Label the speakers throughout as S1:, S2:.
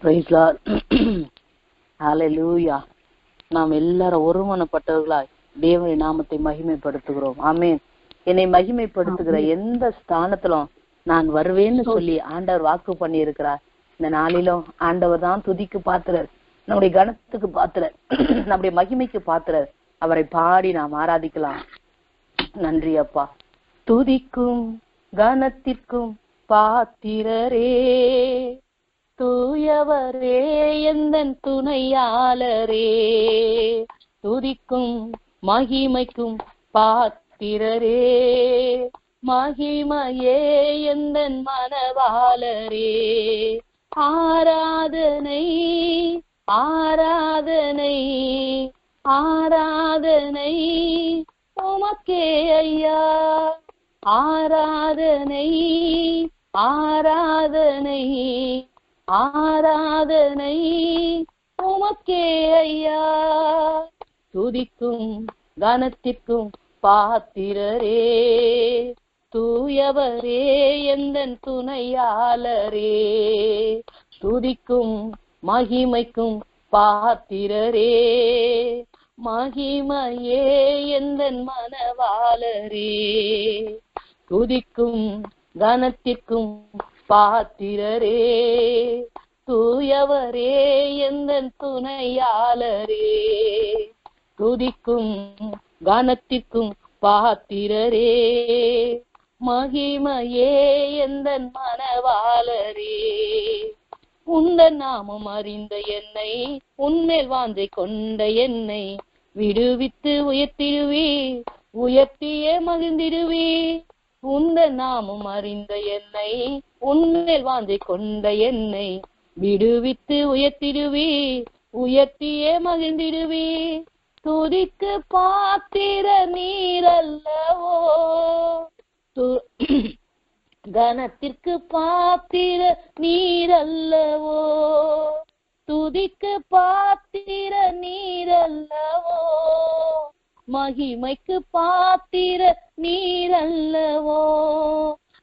S1: Praise Lord. Hallelujah. நாம் எல்லாரும் ஒருமனப்பட்டவர்களாய் தேவனுடைய நாமத்தை மகிமைப்படுத்துகிறோம். ஆமென். என்னை மகிமைப்படுத்துகிற எந்த ஸ்தானத்திலும் நான் வருவேன்னு சொல்லி ஆண்டவர் வாக்கு பண்ணி இருக்கிறார். இந்த நாளிலும் ஆண்டவர் தான் துதிக்கு பாத்திரர், நம்முடைய கனத்துக்கு பாத்திரர், நம்முடைய மகிமைக்கு பாத்திரர். அவரை பாடி நாம் ஆராதிக்கலாம். நன்றி அப்பா. துதிக்கும் கனத்திற்கும் பாத்திரரே, தூயவரே எந்தன் துணையாளரே, துதிக்கும் மகிமைக்கும் பாத்திரரே, மகிமையே எந்தன் மனவாளரே. ஆராதனை ஆராதனை ஆராதனை உமக்கே ஐயா, ஆராதனை ஆராதனை ஆராதனை உமக்கே ஐயா. துதிக்கும் கனத்திற்கும் பாத்திரரே, தூயவரே எந்தன் துணையாளரே, துதிக்கும் மகிமைக்கும் பாத்திரரே, மகிமையே எந்தன் மனவாளரே. துதிக்கும் கனத்திற்கும் பாத்திரரே, தூயவரே எந்தன் துணையாளரே, துதிக்கும் கனத்திற்கும் பாத்திரரே, மகிமையே எந்தன் மனவாளரே. உந்தன் நாமம் அறிந்த என்னை, உன்மேல் வாஞ்சை கொண்ட என்னை விடுவித்து உயர்த்திடுவே, உயர்த்தியே மகிழ்ந்திடுவே. உந்தன் நாமம் அறிந்த என்னை, உன்மேல் வாஞ்சை கொண்ட என்னை விடுவித்து உயர்த்திடுவே, உயர்த்தியே மகிழ்ந்திடுவே. துதிக்கு பாத்திர நீரல்லவோ, கனத்திற்கு பாத்திர நீரல்லவோ, துதிக்கு பாத்திர நீரல்லவோ, மகிமைக்கு பாத்திர நீரல்லவோ,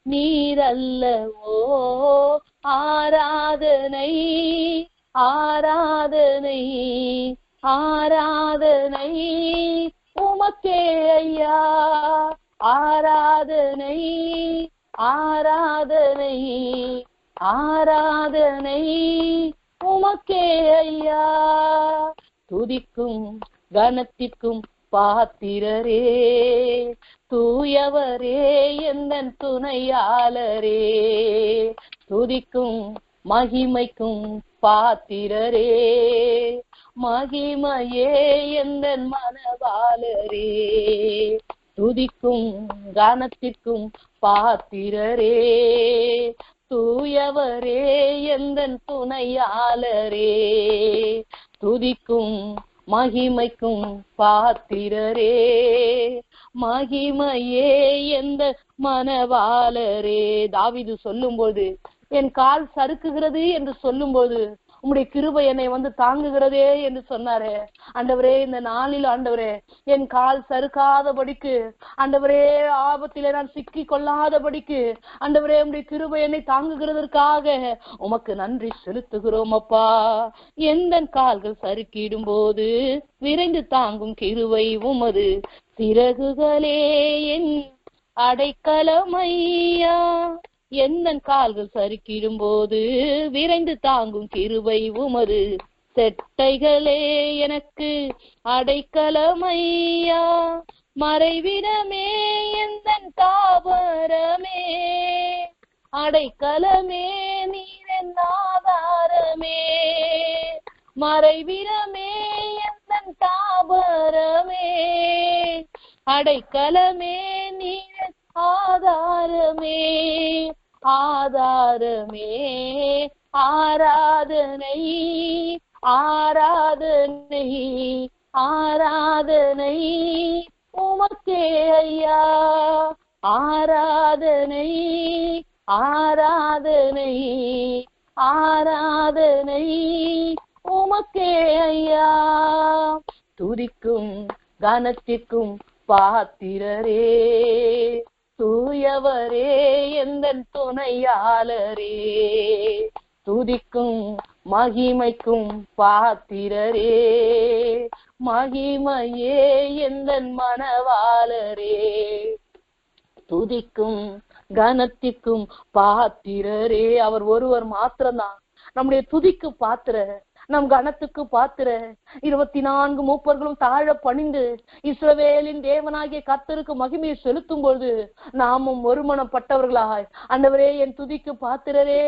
S1: நீரல்லவோ. ஆராதனை ஆராதனை ஆராதனை உமக்கே ஐயா, ஆராதனை ஆராதனை ஆராதனை உமக்கே ஐயா. துதிக்கும் கனத்திற்கும் பாத்திரரே, தூயவரே எந்தன் துணையாளரே, துதிக்கும் மகிமைக்கும் பாத்திரரே, மகிமையே எந்தன் மனவாளரே. துதிக்கும் கனத்திற்கும் பாத்திரரே, தூயவரே எந்தன் துணையாளரே, துதிக்கும் மகிமைக்கும் பாத்திரரே, மகிமையே எந்த மனவாளரே. தாவீது சொல்லும்போது என் கால் சறுக்குகிறது என்று சொல்லும்போது உம்முடைய கிருபை என்னை தாங்குகிறதே என்று சொன்னாரே. ஆண்டவரே, இந்த நாளில் ஆண்டவரே என் கால் சறுக்காதபடிக்கு, ஆண்டவரே ஆபத்திலே நான் சிக்கி கொள்ளாதபடிக்கு, ஆண்டவரே உம்முடைய கிருபை என்னை தாங்குகிறதற்காக உமக்கு நன்றி செலுத்துகிறோம் அப்பா. எந்த கால்கள் சறுக்கிடும் போது விரைந்து தாங்கும் கிருபை உமது சிறகுகளே என் அடைக்கலமையா. எந்த கால்கள் சறுக்கிடும் போது விரைந்து தாங்கும் கிருபை உமது செட்டைகளே எனக்கு அடைக்கலமையா. மறைவிடமே எந்தன் தாவரமே, அடைக்கலமே நீரின் ஆதாரமே. மறைவிடமே எந்தன் தாவரமே, அடைக்கலமே நீரின் ஆதாரமே. ஆதாரமே ஆராதனை ஆராதனை ஆராதனை உமக்கே ஐயா. ஆராதனை ஆராதனை ஆராதனை உமக்கே ஐயா. துதிக்கும் கனத்திற்கும் பாத்திரரே, தூயவரே எந்தன் துணையாளரே, துதிக்கும் மகிமைக்கும் பாத்திரரே, மகிமையே எந்தன் மனவாளரே, துதிக்கும் கனத்திற்கும் பாத்திரரே. அவர் ஒருவர் மாத்திரம்தான் நம்முடைய துதிக்கு பாத்திர, நம் கனத்துக்கு பாத்திர. 24 மூப்பர்களும் தாழ பணிந்து இஸ்ரவேலின் தேவனாகிய கர்த்தருக்கு மகிமையை செலுத்தும் பொழுது நாமும் ஒருமனப்பட்டவர்களாய், ஆண்டவரே என் துதிக்கு பாத்திரரே,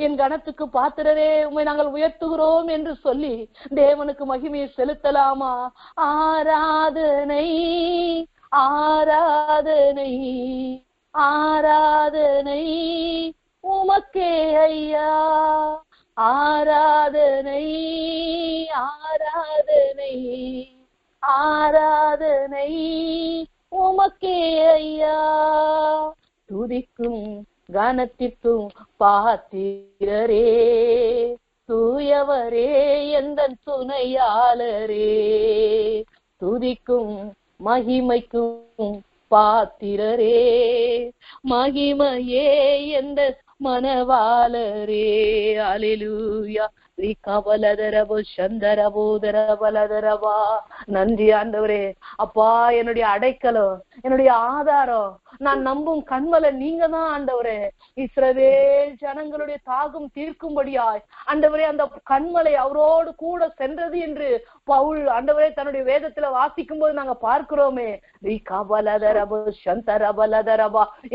S1: என் கனத்துக்கு பாத்திரரே, உம்மை நாங்கள் உயர்த்துகிறோம் என்று சொல்லி தேவனுக்கு மகிமையை செலுத்தலாமா? ஆராதனை ஆராதனை ஆராதனை உமக்கே ஐயா, ஆராதனை ஆராதனை ஆராதனை உமக்கே ஐயா, துதிக்கும் கனத்திற்கும் பாத்திரரே, தூயவரே எந்தன் துணையாளரே, துதிக்கும் மகிமைக்கும் பாத்திரரே, மகிமையே எந்த மனவாளரே. அல்லேலூயா. நன்றி ஆண்டவரே. அப்பா, என்னுடைய அடைக்கலம், என்னுடைய ஆதாரம், நான் நம்பும் கண்மலை நீங்க தான் ஆண்டவரே. இஸ்ரவேல் ஜனங்களுடைய தாகம் தீர்க்கும்படியாய் ஆண்டவரே அந்த கண்மலை அவரோடு கூட சென்றது என்று பவுல் ஆண்டவரே தன்னுடைய வேதத்துல வாசிக்கும் போது நாங்க பார்க்கிறோமே.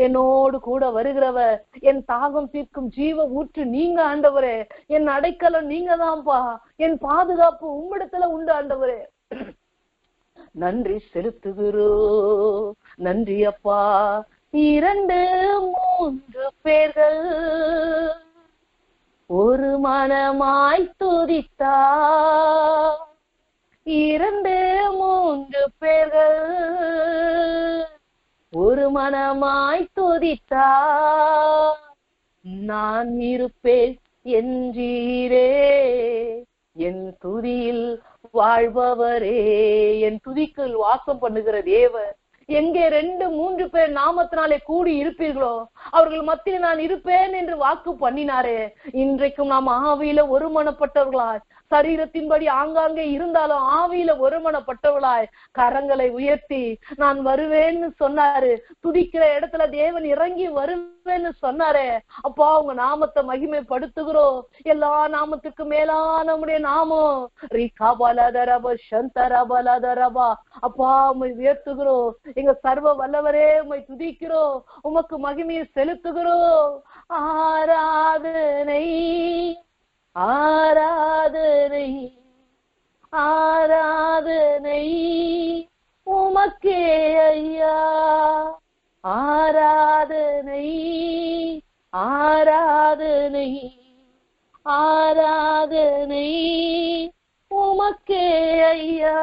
S1: என்னோடு கூட வருகிறவர், என் தாகம் தீர்க்கும் ஜீவ ஊற்று நீங்க ஆண்டவரே, என் அடைக்கலம் நீங்க தான்ப்பா, என் பாதுகாப்பு உம்மிடத்துல உண்டு ஆண்டவரே. நன்றி செலுத்துகிறோ, நன்றி அப்பா. 2 3 பேர்கள் ஒரு மனமாய் துதித்தா, 2 3 பேர்கள் ஒரு மனமாய் துதித்தா, நான் இருப்பேன் என்றீரே, என் துதியில் வாழ்பவரே. என் துதிக்குள் வாசம் பண்ணுகிற தேவர் எங்கே 2 3 பேர் நாமத்தினாலே கூடி இருப்பீர்களோ அவர்கள் மத்தியில் நான் இருப்பேன் என்று வாக்கு பண்ணினாரே. இன்றைக்கும் நாம் ஆவியில ஒருமனப்பட்டவர்களாய், சரீரத்தின்படி ஆங்காங்கே இருந்தாலும் ஆவியில ஒருமனப்பட்டவர்களாய் கரங்களை உயர்த்தி நான் வருவேன்னு சொன்னாரு. துதிக்கிற இடத்துல தேவன் இறங்கி வருவேன்னு சொன்னாரே. அப்பா, உங்க நாமத்தை மகிமைப்படுத்துகிறோம். எல்லா நாமத்துக்கு மேலான நம்முடைய நாமம் ரீகாபலதரப சந்தரபலதரபா. அப்பா, உம்மை உயர்த்துகிறோம். எங்க சர்வ வல்லவரே, உம்மை துதிக்கிறோம், உமக்கு மகிமையை செலுத்துகிறோம். ஆராதனை ஆராதனை ஆராதனை உமக்கே ஐயா, ஆராதனை ஆராதனை ஆராதனை உமக்கே ஐயா,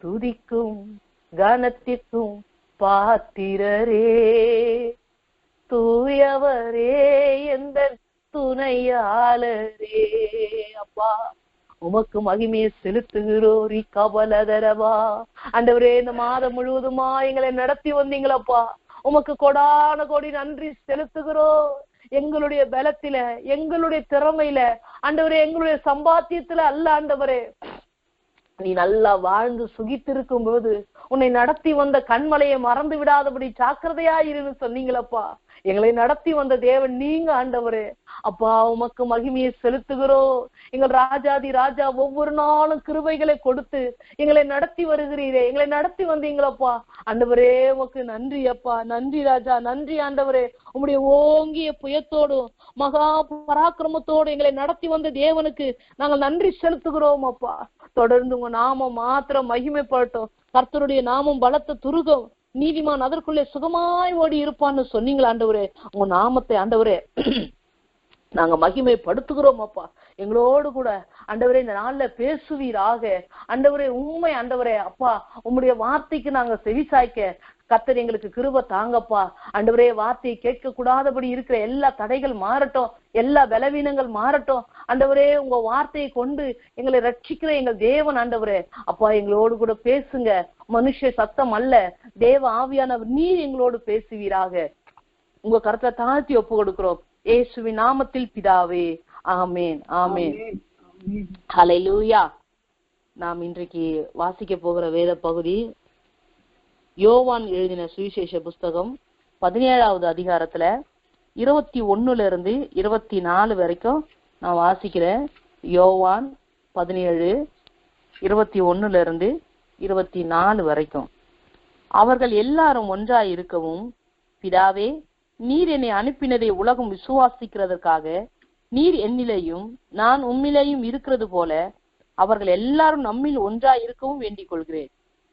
S1: துதிக்கும் கனத்திற்கும் பாத்திரரே, தூயவரே எந்த துணையாளரே. அப்பா, உமக்கு மகிமையை செலுத்துகிறோம். கபலதரவா ஆண்டவரே, இந்த மாதம் முழுவதுமா எங்களை நடத்தி வந்தீங்களப்பா, உமக்கு கொடான கோடி நன்றி செலுத்துகிறோம். எங்களுடைய பலத்தில, எங்களுடைய திறமையில ஆண்டவரே, எங்களுடைய சம்பாத்தியத்துல அல்ல ஆண்டவரே, நீ நல்லா வாழ்ந்து சுகித்திருக்கும் போது உன்னை நடத்தி வந்த கண்மலையை மறந்து விடாதபடி ஜாக்கிரதையா இருன்னு சொன்னீங்களப்பா. எங்களை நடத்தி வந்த தேவன் நீங்க ஆண்டவரே. அப்பா, உமக்கு மகிமையை செலுத்துகிறோம். எங்கள் ராஜாதி ராஜா ஒவ்வொரு நாளும் கிருபைகளை கொடுத்து எங்களை நடத்தி வருகிறீரே, எங்களை நடத்தி வந்தீங்களப்பா. ஆண்டவரே, உமக்கு நன்றி அப்பா. நன்றி ராஜா, நன்றி ஆண்டவரே. உம்முடைய ஓங்கிய புயத்தோடும் மகா பராக்கிரமத்தோடு எங்களை நடத்தி வந்த தேவனுக்கு நாங்கள் நன்றி செலுத்துகிறோம் அப்பா. தொடர்ந்து உங்க நாமம் மாத்திரம் மகிமைப்படட்டும். கர்த்தருடைய நாமம் பலத்த துருகம், நீதிமான் அதற்குள்ளே சுகமாய் ஓடி இருப்பான்னு சொன்னீங்களா ஆண்டவரே. உங்க நாமத்தை ஆண்டவரே நாங்க மகிமைப்படுத்துகிறோம் அப்பா. எங்களோடு கூட ஆண்டவரே இந்த நாள்ல பேசுவீராக ஆண்டவரே. உண்மை ஆண்டவரே அப்பா, உம்முடைய வார்த்தைக்கு நாங்க செவிசாய்க்க கர்த்தர் எங்களுக்கு கிருபை தாங்கப்பா. ஆண்டவரே, வார்த்தையை கேட்க கூடாதபடி இருக்கிற எல்லா தடைகள் மாறட்டும், எல்லா பலவீனங்கள் மாறட்டும். ஆண்டவரே, உங்க வார்த்தையை கொண்டு எங்களை ரட்சிக்கிற எங்கள் தேவன் ஆண்டவரே, அப்பா எங்களோடு கூட பேசுங்க. மனுஷ சத்தம் அல்ல, தேவ ஆவியானவர் நீர் எங்களோடு பேசுவீராக. உங்க கருத்தை தாழ்த்தி ஒப்பு கொடுக்கிறோம் இயேசுவின் நாமத்தில் பிதாவே, ஆமேன் ஆமேன். ஹல்லேலூயா. நாம் இன்றைக்கு வாசிக்க போகிற வேத பகுதி யோவான் எழுதின சுவிசேஷ புஸ்தகம் 17வது அதிகாரத்துல 21 24 வரைக்கும் நான் வாசிக்கிறேன். யோவான் 17 21 24 வரைக்கும். அவர்கள் எல்லாரும் ஒன்றாய் இருக்கவும், பிதாவே, நீர் என்னை அனுப்பினதை உலகம் விசுவாசிக்கிறதற்காக நீர் என்னிலேயும் நான் உம்மிலேயும் இருக்கிறது போல அவர்கள் எல்லாரும் நம்மில் ஒன்றாய் இருக்கவும் வேண்டிக் கொள்கிறேன்.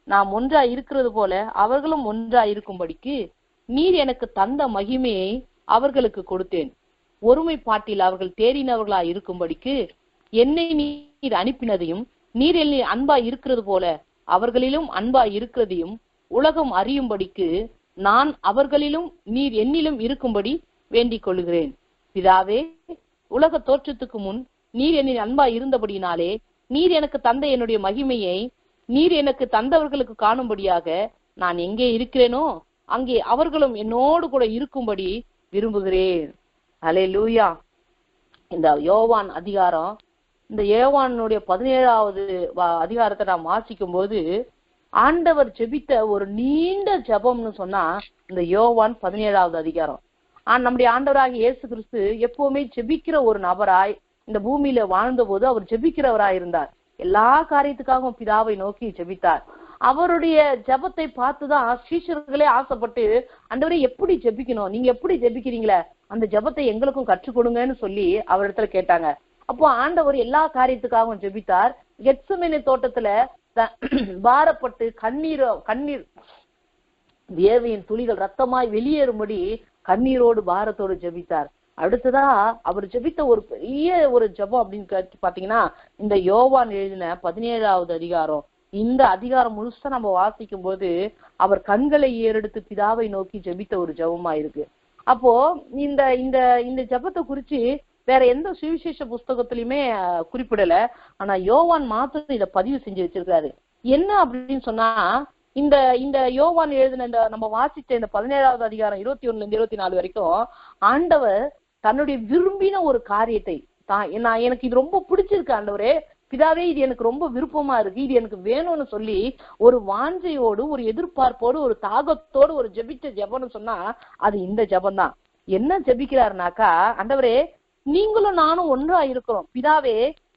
S1: நாம் ஒன்றாய் இருக்கிறது போல அவர்களும் ஒன்றாய் இருக்கும்படிக்கு நீர் எனக்கு தந்த மகிமையை அவர்களுக்கு கொடுத்தேன். ஒருமைப்பாட்டில் அவர்கள் தேறினவர்களாய் இருக்கும்படிக்கு என்னை நீர் அனுப்பினதையும் நீர் என்னை அன்பாய் இருக்கிறது போல அவர்களிலும் அன்பாய் இருக்கிறதையும் உலகம் அறியும்படிக்கு நான் அவர்களிலும் நீர் என்னிலும் இருக்கும்படி வேண்டிக் கொள்கிறேன். பிதாவே, உலக தோற்றத்துக்கு முன் நீர் என்னை அன்பாய் இருந்தபடியினாலே நீர் எனக்கு தந்த என்னுடைய மகிமையை நீர் எனக்கு தந்தவர்களுக்கு காணும்படியாக நான் எங்கே இருக்கிறேனோ அங்கே அவர்களும் என்னோடு கூட இருக்கும்படி விரும்புகிறேன். ஹல்லேலூயா. இந்த யோவான் அதிகாரம், இந்த யோவானுடைய 17வது அதிகாரத்தை நாம் வாசிக்கும் போது ஆண்டவர் ஜெபித்த ஒரு நீண்ட ஜெபம்னு சொன்னா இந்த யோவான் 17வது அதிகாரம். நம்முடைய ஆண்டவராகிய இயேசு கிறிஸ்து எப்பவுமே ஜெபிக்கிற ஒரு நபராய் இந்த பூமியில வாழ்ந்த போது அவர் ஜெபிக்கிறவராய் இருந்தார். எல்லா காரியத்துக்காகவும் பிதாவை நோக்கி ஜெபித்தார். அவருடைய ஜெபத்தை பார்த்துதான் சீஷர்களே ஆசைப்பட்டு, ஆண்டவரே எப்படி ஜெபிக்கணும், நீங்க எப்படி ஜெபிக்கிறீங்களே, அந்த ஜெபத்தை எங்களுக்கும் கற்றுக் கொடுங்கன்னு சொல்லி அவரிடத்துல கேட்டாங்க. அப்போ ஆண்டவர் எல்லா காரியத்துக்காகவும் ஜெபித்தார். கெத்செமனே தோட்டத்துல பாரப்பட்டு கண்ணீர் வேர்வையின் துளிகள் ரத்தமாய் வெளியேறும்படி கண்ணீரோடு பாரத்தோடு ஜெபித்தார். அடுத்ததா அவர் ஜெபித்த ஒரு பெரிய ஒரு ஜெபம் அப்படின்னு பாத்தீங்கன்னா இந்த யோவான் எழுதின 17வது அதிகாரம். இந்த அதிகாரம் முழுசா நம்ம வாசிக்கும் போது அவர் கண்களை ஏறெடுத்து பிதாவை நோக்கி ஜெபித்த ஒரு ஜெபமா இருக்கு. அப்போ இந்த இந்த இந்த ஜெபத்தை குறிச்சு வேற எந்த சுவிசேஷ புஸ்தகத்திலயுமே குறிப்பிடல. ஆனா யோவான் மாத்திரம் இதை பதிவு செஞ்சு வச்சிருக்காரு. என்ன அப்படின்னு சொன்னா, இந்த இந்த யோவான் எழுதின இந்த நம்ம வாசிச்ச இந்த 17வது அதிகாரம் 21 24 வரைக்கும் ஆண்டவர் தன்னுடைய விரும்பின ஒரு காரியத்தை எனக்கு இது ரொம்ப பிடிச்சிருக்கு ஆண்டவரே, பிதாவே இது எனக்கு ரொம்ப விருப்பமா இருக்கு, இது எனக்கு வேணும்னு சொல்லி ஒரு வாஞ்சையோடு ஒரு எதிர்பார்ப்போடு ஒரு தாகத்தோடு ஒரு ஜெபிச்ச ஜெபம்னு சொன்னா அது இந்த ஜெபம் தான். என்ன ஜெபிக்கிறாருனாக்கா, ஆண்டவரே நீங்களும் நானும் ஒன்றா இருக்கிறோம், பிதாவே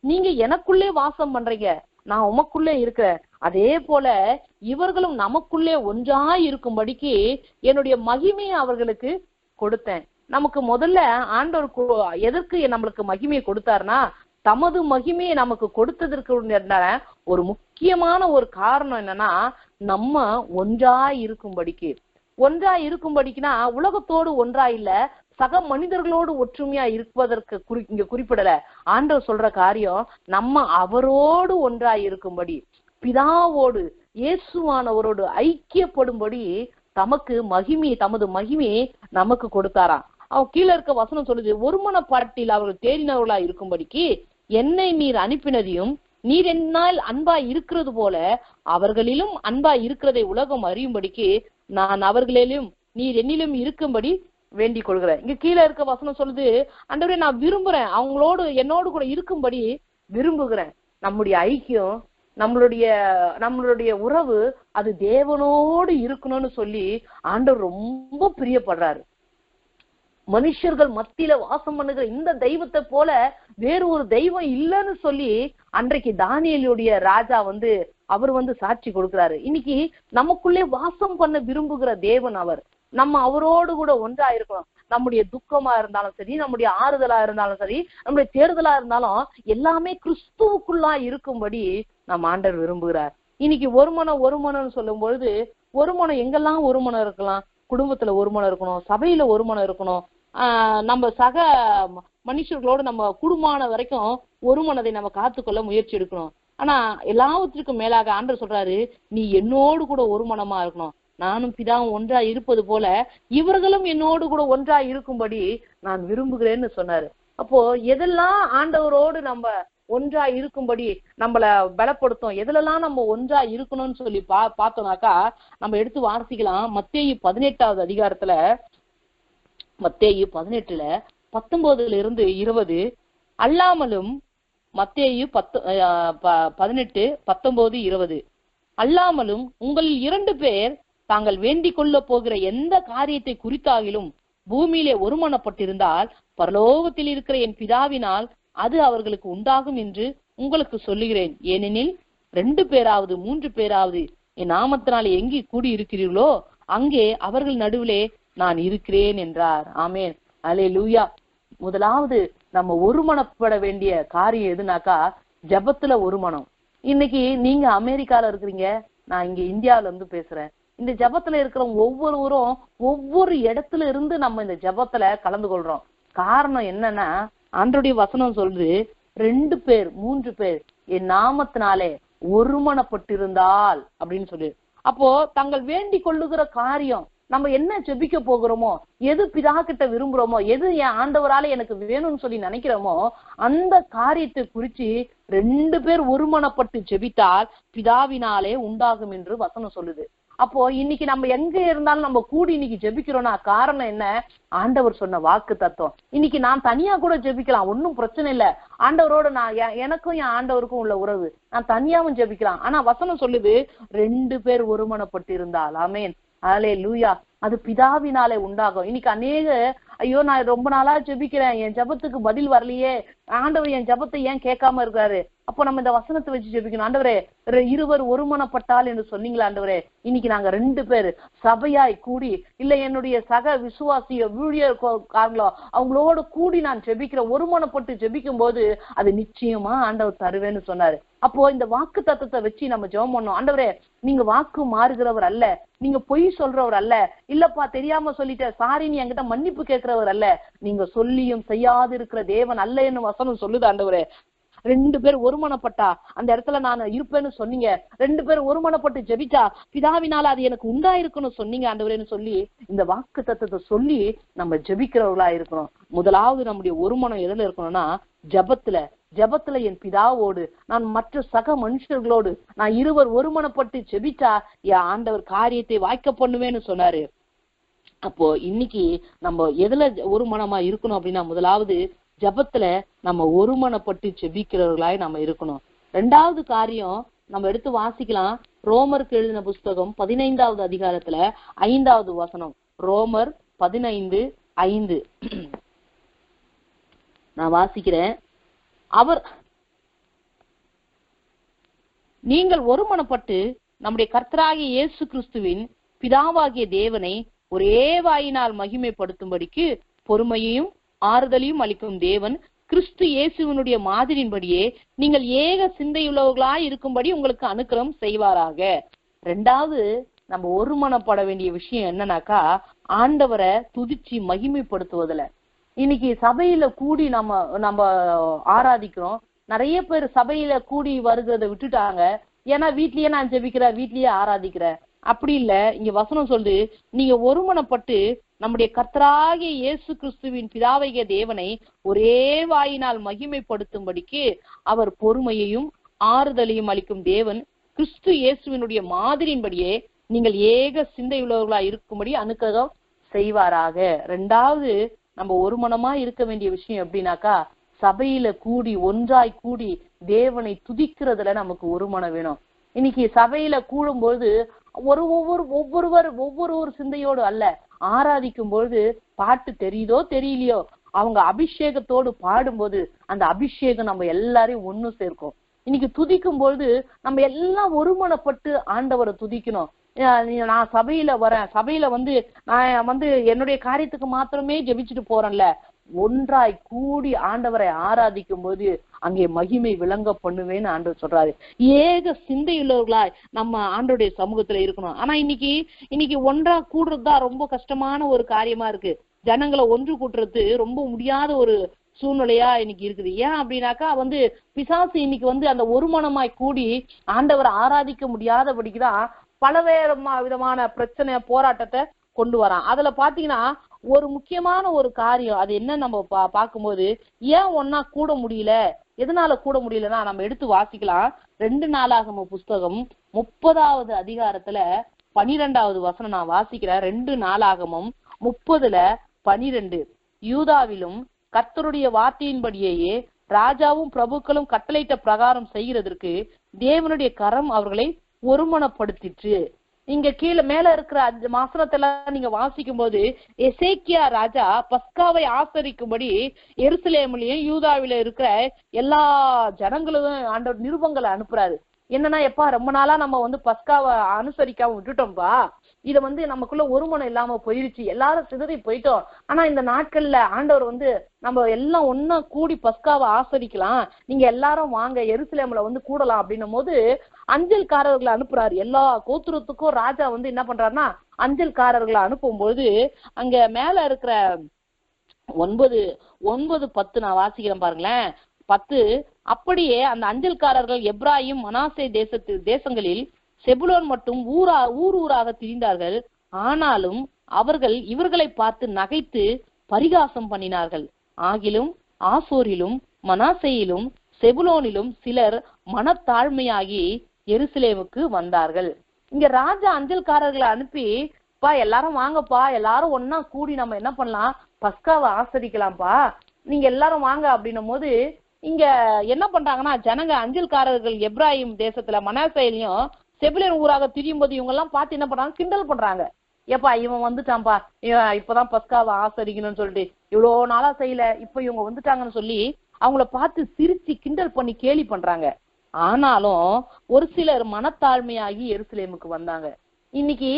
S1: நீங்க எனக்குள்ளே வாசம் பண்றீங்க, நான் உமக்குள்ளே இருக்கிறேன், அதே போல இவர்களும் நமக்குள்ளே ஒன்றாய் இருக்கும்படிக்கு என்னுடைய மகிமையை அவர்களுக்கு கொடுத்தேன். நமக்கு முதல்ல ஆண்டவர் எதற்கு நம்மளுக்கு மகிமையை கொடுத்தாருன்னா, தமது மகிமையை நமக்கு கொடுத்ததற்கு ஒரு முக்கியமான ஒரு காரணம் என்னன்னா, நம்ம ஒன்றாய் இருக்கும்படிக்கு. ஒன்றாய் இருக்கும்படிக்குன்னா உலகத்தோடு ஒன்றா இல்ல, சக மனிதர்களோடு ஒற்றுமையா இருப்பதற்கு இங்க குறிப்பிடல. ஆண்டவர் சொல்ற காரியம் நம்ம அவரோடு ஒன்றாய் இருக்கும்படி, பிதாவோடு இயேசுவானவரோடு ஐக்கியப்படும்படி தமக்கு தமது மகிமையை நமக்கு கொடுத்தாராம். அவன் கீழே இருக்க வசனம் சொல்லுது, ஒருமனப்பாட்டில் அவர்கள் தேறினவர்களா இருக்கும்படிக்கு என்னை நீர் அனுப்பினதையும் நீர் என்னால் அன்பாய் இருக்கிறது போல அவர்களிலும் அன்பாய் இருக்கிறதை உலகம் அறியும்படிக்கு நான் அவர்களிலும் நீர் என்னிலும் இருக்கும்படி வேண்டிக் கொள்கிறேன். இங்க கீழே இருக்க வசனம் சொல்லுது, ஆண்டவரே நான் விரும்புறேன், அவங்களோடு என்னோடு கூட இருக்கும்படி விரும்புகிறேன். நம்முடைய ஐக்கியம், நம்மளுடைய உறவு அது தேவனோடு இருக்கணும்னு சொல்லி ஆண்டவர் ரொம்ப பிரியப்படுறாரு. மனுஷர்கள் மத்தியில வாசம் பண்ணுகிற இந்த தெய்வத்தை போல வேறு ஒரு தெய்வம் இல்லைன்னு சொல்லி அன்றைக்கு தானியேலுடைய ராஜா அவர் சாட்சி கொடுக்கிறாரு. இன்னைக்கு நமக்குள்ளே வாசம் பண்ண விரும்புகிற தேவன் அவர். நம்ம அவரோடு கூட ஒன்றா இருக்கணும். நம்முடைய துக்கமா இருந்தாலும் சரி, நம்முடைய ஆறுதலா இருந்தாலும் சரி, நம்முடைய தேர்தலா இருந்தாலும் எல்லாமே கிறிஸ்துவுக்குள்ளா இருக்கும்படி நம்ம ஆண்டவர் விரும்புகிறார். இன்னைக்கு ஒரு மனம் சொல்லும் பொழுது ஒரு மனம் எங்கெல்லாம் ஒரு மனம் இருக்கலாம், குடும்பத்துல ஒரு மனம் இருக்கணும், சபையில ஒரு மனம் இருக்கணும், நம்ம சக மனுஷர்களோடு நம்ம குடும்பமான வரைக்கும் ஒரு மனதை நம்ம காத்துக்கொள்ள முயற்சி எடுக்கணும். ஆனா எல்லாவற்றுக்கும் மேலாக ஆண்டவர் சொல்றாரு, நீ என்னோடு கூட ஒரு மனமா இருக்கணும். நானும் பிதாவும் ஒன்றா இருப்பது போல இவர்களும் என்னோடு கூட ஒன்றா இருக்கும்படி நான் விரும்புகிறேன்னு சொன்னாரு. அப்போ எதெல்லாம் ஆண்டவரோடு நம்ம ஒன்றா இருக்கும்படி நம்மள பலப்படுத்தும், எதுலெல்லாம் நம்ம ஒன்றா இருக்கணும்னு சொல்லி பார்த்தோம்னாக்கா நம்ம எடுத்து வாசிக்கலாம். மத்தேயு 18வது அதிகாரத்துல, மத்தேயு 18:19-20 அல்லாமலும், மத்தேயு 18:19-20 அல்லாமலும் உங்களில் 2 பேர் தாங்கள் வேண்டிக் கொள்ள போகிற எந்த காரியத்தை குறித்தாகிலும் பூமியிலே ஒருமனப்பட்டிருந்தால் பரலோகத்தில் இருக்கிற என் பிதாவினால் அது அவர்களுக்கு உண்டாகும் என்று உங்களுக்கு சொல்லுகிறேன். ஏனெனில் 2 பேராவது 3 பேராவது என் நாமத்தினாலே எங்கே கூடி இருக்கிறீர்களோ அங்கே அவர்கள் நடுவிலே நான் இருக்கிறேன் என்றார். ஆமேன், அல்லேலூயா. முதலாவது நம்ம ஒருமனப்பட வேண்டிய காரியம் எதுனாக்கா ஜெபத்துல ஒருமனம். இன்னைக்கு நீங்க அமெரிக்கால இருக்கிறீங்க, நான் இங்க இந்தியாவில இருந்து பேசுறேன். இந்த ஜெபத்துல இருக்கிற ஒவ்வொருவரும் ஒவ்வொரு இடத்துல இருந்து நம்ம இந்த ஜெபத்துல கலந்து கொள்றோம். காரணம் என்னன்னா ஆண்டவருடைய வசனம் சொல்றது 2 பேர் 3 பேர் என் நாமத்தினாலே ஒருமனப்பட்டிருந்தால் அப்படின்னு சொல்லு. அப்போ தங்கள் வேண்டிக் கொள்ளுகிற காரியம், நம்ம என்ன ஜெபிக்க போகிறோமோ, எது பிதா கிட்ட விரும்புறோமோ, எது என் ஆண்டவரால எனக்கு வேணும்னு சொல்லி நினைக்கிறோமோ அந்த காரியத்தை குறிச்சு 2 பேர் ஒருமனப்பட்டு ஜெபித்தால் பிதாவினாலே உண்டாகும் என்று வசனம் சொல்லுது. அப்போ இன்னைக்கு நம்ம எங்க இருந்தாலும் நம்ம கூடி இன்னைக்கு ஜெபிக்கிறோம்னா காரணம் என்ன? ஆண்டவர் சொன்ன வாக்கு தத்துவம். இன்னைக்கு நான் தனியா கூட ஜெபிக்கலாம், ஒன்னும் பிரச்சனை இல்லை. ஆண்டவரோட நான் எனக்கும் என் ஆண்டவருக்கும் உள்ள உறவு, நான் தனியாவும் ஜெபிக்கலாம். ஆனா வசனம் சொல்லுது 2 பேர் ஒருமனப்பட்டு இருந்தால், ஆமேன், அல்லேலூயா, அது பிதாவினாலே உண்டாகும். இன்னைக்கு அநேக ஐயோ நான் ரொம்ப நாளா ஜெபிக்கிறேன், என் ஜெபத்துக்கு பதில் வரலையே, ஆண்டவர் என் ஜெபத்தை ஏன் கேட்காம இருக்காரு? அப்போ நம்ம இந்த வசனத்தை வச்சு ஜெபிக்கணும். ஆண்டவரே 2 ஒருமனப்பட்டால் என்று சொன்னீங்களா ஆண்டவரே, இன்னைக்கு நாங்க 2 பேர் சபையாய் கூடி, இல்ல என்னுடைய சக விசுவாசிய ஊழியர்காரங்களோ அவங்களோட கூடி நான் ஜெபிக்கிறேன், ஒருமனப்பட்டு ஜெபிக்கும் போது அது நிச்சயமா ஆண்டவர் தருவேன்னு சொன்னாரு. அப்போ இந்த வாக்கு தத்துவத்தை வச்சு நம்ம ஜெபம் பண்ணோம். ஆண்டவரே நீங்க வாக்கு மாறுகிறவர் அல்ல, நீங்க பொய் சொல்றவர் அல்ல, இல்லப்பா தெரியாம சொல்லிட்ட சாரி நீ என்கிட்ட மன்னிப்பு கேட்கிறவர் அல்ல, நீங்க சொல்லியும் செய்யாது இருக்கிற தேவன் அல்லன்னு வசனம் சொல்லுது. ஆண்டவரே 2 பேர் ஒருமனப்பட்டா அந்த இடத்துல நான் இருப்பேன்னு சொன்னீங்க, 2 பேர் ஒருமனப்பட்டு ஜெபிச்சா பிதாவினால அது எனக்கு உண்டாயிருக்குன்னு சொன்னீங்க ஆண்டவரேன்னு சொல்லி இந்த வாக்கு தத்துவத்தை சொல்லி நம்ம ஜெபிக்கிறவர்களா இருக்கணும். முதலாவது நம்முடைய ஒருமனம் எதுல இருக்கணும்னா ஜெபத்துல. ஜெபத்துல என் பிதாவோடு நான் மற்ற சக மனுஷர்களோடு நான் 2 ஒருமனப்பட்டு ஜெபிச்சா என் ஆண்டவர் காரியத்தை வாய்க்க பண்ணுவேன்னு சொன்னாரு. அப்போ இன்னைக்கு நம்ம எதுல ஒருமனமா இருக்கணும் அப்படின்னா முதலாவது ஜெபத்துல நம்ம ஒருமனப்பட்டு ஜெபிக்கிறவர்களாய் நம்ம இருக்கணும். 2வது காரியம் நம்ம எடுத்து வாசிக்கலாம். ரோமருக்கு எழுதின புஸ்தகம் 15வது அதிகாரத்துல 5வது வசனம். ரோமர் 15:5 நான் வாசிக்கிறேன். நீங்கள் ஒருமனப்பட்டு நம்முடைய கர்த்தராகிய இயேசு கிறிஸ்துவின் பிதாவாகிய தேவனை ஒரே வாயினால் மகிமைப்படுத்தும்படிக்கு பொறுமையையும் ஆறுதலையும் அளிக்கும் தேவன் கிறிஸ்து இயேசுவினுடைய மாதிரியின்படியே நீங்கள் ஏக சிந்தையுள்ளவர்களாய் இருக்கும்படி உங்களுக்கு அனுக்கிரகம் செய்வாராக. 2வது நம்ம ஒருமனப்பட வேண்டிய விஷயம் என்னன்னாக்கா ஆண்டவரை துதிச்சு மகிமைப்படுத்துவதில்ல. இன்னைக்கு சபையில கூடி நம்ம ஆராதிக்கிறோம். நிறைய பேர் சபையில கூடி வருகிறத விட்டுட்டாங்க. ஏன்னா வீட்லயே நான் ஜெபிக்கிறேன், வீட்லயே ஆராதிக்கிறேன். அப்படி இல்ல, இங்க வசனம் சொல்லுது நீங்க ஒருமனப்பட்டு நம்முடைய கர்த்தராகிய இயேசு கிறிஸ்துவின் பிதாவாகிய தேவனை ஒரே வாயினால் மகிமைப்படுத்தும்படிக்கு அவர் பொறுமையையும் ஆறுதலையும் அளிக்கும் தேவன் கிறிஸ்து இயேசுவினுடைய மாதிரியின்படியே நீங்கள் ஏக சிந்தை உள்ளவர்களா இருக்கும்படி அனுக்கிரகம் செய்வாராக. 2வது நம்ம ஒருமனமா இருக்க வேண்டிய விஷயம் எப்படின்னாக்கா சபையில கூடி ஒன்றாய் கூடி தேவனை துதிக்கிறதுல நமக்கு ஒருமனம் வேணும். இன்னைக்கு சபையில கூடும்போது ஒவ்வொரு சிந்தையோடு அல்ல, ஆராதிக்கும் பொழுது பாட்டு தெரியுதோ தெரியலையோ அவங்க அபிஷேகத்தோடு பாடும்போது அந்த அபிஷேகம் நம்ம எல்லாரையும் ஒண்ணு சேர்க்கும். இன்னைக்கு துதிக்கும் பொழுது நம்ம எல்லாம் ஒருமனப்பட்டு ஆண்டவரை துதிக்கணும். நான் சபையில வரேன், சபையில நான் என்னுடைய காரியத்துக்கு மாத்திரமே ஜெபிச்சுட்டு போறேன்ல, ஒன்றாய் கூடி ஆண்டவரை ஆராதிக்கும் போது அங்கே மகிமை விளங்க பண்ணுவேன்னு ஆண்டவர் சொல்றாரு. ஏக சிந்தையுள்ளவர்களாய் நம்ம ஆண்டவருடைய சமூகத்துல இருக்கணும். ஆனா இன்னைக்கு ஒன்றா கூடுறதுதான் ரொம்ப கஷ்டமான ஒரு காரியமா இருக்கு. ஜனங்களை ஒன்று கூட்டுறது ரொம்ப முடியாத ஒரு சூழ்நிலையா இன்னைக்கு இருக்குது. ஏன் அப்படின்னாக்கா பிசாசு இன்னைக்கு அந்த ஒருமனமாய் கூடி ஆண்டவரை ஆராதிக்க முடியாதபடிக்குதான் பலவேறு விதமான பிரச்சனை போராட்டத்தை கொண்டு வரான். அதுல பாத்தீங்கன்னா ஒரு முக்கியமான ஒரு காரியம் அது என்ன நம்ம பார்க்கும்போது ஏன் ஒன்னா கூட முடியல, எதனால கூட முடியலன்னா நம்ம எடுத்து வாசிக்கலாம். 2 நாளாகம புஸ்தகம் 30வது அதிகாரத்துல 12வது வசனம் நான் வாசிக்கிறேன். 2 நாளாகமும் 30:12 யூதாவிலும் கர்த்தருடைய வார்த்தையின்படியே ராஜாவும் பிரபுக்களும் கட்டளையிட்ட பிரகாரம் செய்கிறதற்கு தேவனுடைய கரம் அவர்களை ஒருமனப்படுத்திற்று. இங்க கீழே மேல இருக்கிற 5 வசனத்தெல்லாம் நீங்க வாசிக்கும் போது எசேக்கியா ராஜா பஸ்காவை ஆசரிக்கும்படி எருசலேமிலையும் யூதாவில இருக்கிற எல்லா ஜனங்களும் ஆண்டவர் நிருபங்களை அனுப்புறாரு. என்னன்னா எப்பா ரொம்ப நாளா நம்ம பஸ்காவை அனுசரிக்காம விட்டுட்டோம்பா, இத நமக்குள்ள ஒருமனம் இல்லாம போயிருச்சு, எல்லாரும் சிதறி போயிட்டோம். ஆனா இந்த நாட்கள்ல ஆண்டவர் நம்ம எல்லாம் ஒன்னா கூடி பஸ்காவை ஆசரிக்கலாம், நீங்க எல்லாரும் வாங்க எருசலேம்ல கூடலாம் அப்படின்னும் போது அஞ்சல்காரர்களை அனுப்புறாரு. எல்லா கோத்திரத்துக்கும் ராஜா என்ன பண்றாருன்னா அஞ்சல்காரர்களை அனுப்பும்போது அங்க மேல இருக்கிற 9:10 நான் வாசிக்கிறேன் பாருங்களேன். 10 அப்படியே அந்த அஞ்சல்காரர்கள் எப்ராயிம் மனாசே தேசங்களில் செபுலோன் மட்டும் ஊராக திரிந்தார்கள். ஆனாலும் அவர்கள் இவர்களை பார்த்து நகைத்து பரிகாசம் பண்ணினார்கள். ஆகிலும் ஆசோரிலும் மனாசேயிலும் செபுலோனிலும் சிலர் மனத்தாழ்மையாகி எருசலேமுக்கு வந்தார்கள். இங்க ராஜா அஞ்சல்காரர்களை அனுப்பி எல்லாரும் வாங்கப்பா, எல்லாரும் ஒன்னா கூடி நம்ம என்ன பண்ணலாம், பஸ்காவை ஆசரிக்கலாம்ப்பா, நீங்க எல்லாரும் வாங்க அப்படின்னும் போது இங்க என்ன பண்றாங்கன்னா ஜனங்க அஞ்சல்காரர்கள் எப்ராஹிம் தேசத்துல மனாசேயிலையும் செபுலோன் ஊராக திரியும் போது இவங்க எல்லாம் பார்த்து என்ன பண்றாங்க, கிண்டல் பண்றாங்க. ஏப்பா இவன் வந்துட்டான்பா, இப்பதான் பஸ்காவை ஆசரிக்கணும்னு சொல்லிட்டு இவ்வளவு நாளா செய்யல, இப்ப இவங்க வந்துட்டாங்கன்னு சொல்லி அவங்கள பார்த்து சிரிச்சு கிண்டல் பண்ணி கேலி பண்றாங்க. ஆனாலும் ஒரு சிலர் மனத்தாழ்மையாகி எருசலேமுக்கு வந்தாங்க. இன்னைக்கு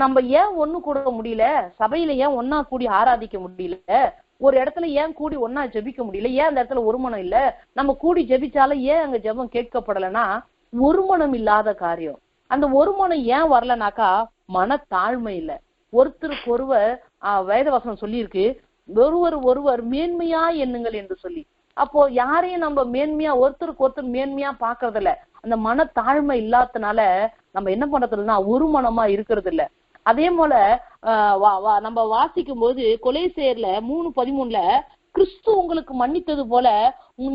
S1: நம்ம ஏன் ஒண்ணு கூட முடியல, சபையில ஏன் ஒன்னா கூடி ஆராதிக்க முடியல, ஒரு இடத்துல ஏன் கூடி ஒன்னா ஜெபிக்க முடியல, ஏன் அந்த இடத்துல ஒருமனம் இல்ல, நம்ம கூடி ஜெபிச்சாலும் ஏன் அங்க ஜெபம் கேட்கப்படலைன்னா ஒருமனம் இல்லாத காரியம். அந்த ஒருமனம் ஏன் வரலனாக்கா மனத்தாழ்மை இல்ல. ஒருத்தருக்கு ஒருவர் வேதவசனம் சொல்லியிருக்கு, ஒருவர் மேன்மையா எண்ணுங்கள் என்று சொல்லி. அப்போ யாரையும் நம்ம மேன்மையா ஒருத்தருக்கு ஒருத்தர் மேன்மையா பாக்குறது இல்ல. அந்த மனத்தாழ்மை இல்லாதனால நம்ம என்ன பண்றதுன்னா ஒருமனமா இருக்கிறது இல்ல. அதே போல நம்ம வாசிக்கும் போது கொலேசியர்ல 3:13 கிறிஸ்து உங்களுக்கு மன்னித்தது போல